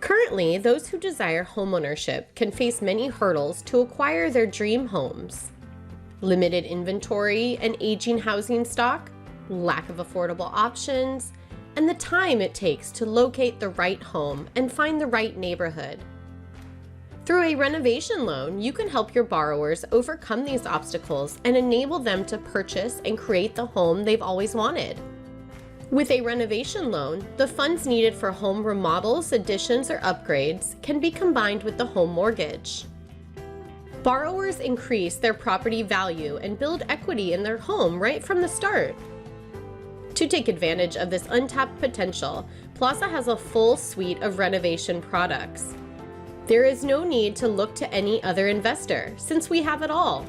Currently, those who desire homeownership can face many hurdles to acquire their dream homes. Limited inventory and aging housing stock, lack of affordable options, and the time it takes to locate the right home and find the right neighborhood. Through a renovation loan, you can help your borrowers overcome these obstacles and enable them to purchase and create the home they've always wanted. With a renovation loan, the funds needed for home remodels, additions, or upgrades can be combined with the home mortgage. Borrowers increase their property value and build equity in their home right from the start. To take advantage of this untapped potential, Plaza has a full suite of renovation products. There is no need to look to any other investor, since we have it all.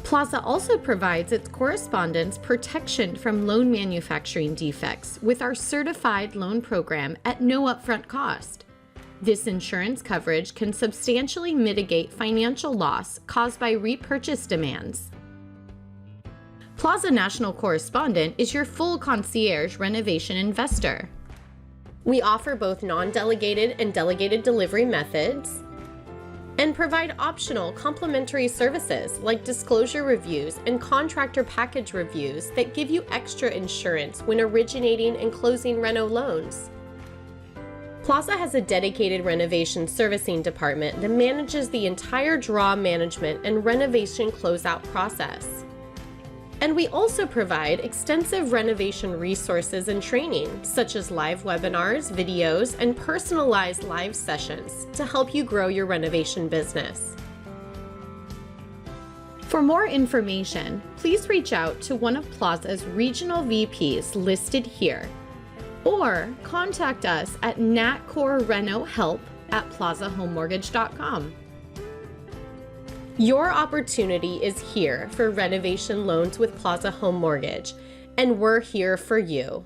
Plaza also provides its correspondents protection from loan manufacturing defects with our certified loan program at no upfront cost. This insurance coverage can substantially mitigate financial loss caused by repurchase demands. Plaza National Correspondent is your full concierge renovation investor. We offer both non-delegated and delegated delivery methods, and provide optional complementary services like disclosure reviews and contractor package reviews that give you extra insurance when originating and closing reno loans. Plaza has a dedicated renovation servicing department that manages the entire draw management and renovation closeout process. And we also provide extensive renovation resources and training, such as live webinars, videos, and personalized live sessions to help you grow your renovation business. For more information, please reach out to one of Plaza's regional VPs listed here, or contact us at natcorrenohelp@plazahomemortgage.com. Your opportunity is here for renovation loans with Plaza Home Mortgage, and we're here for you.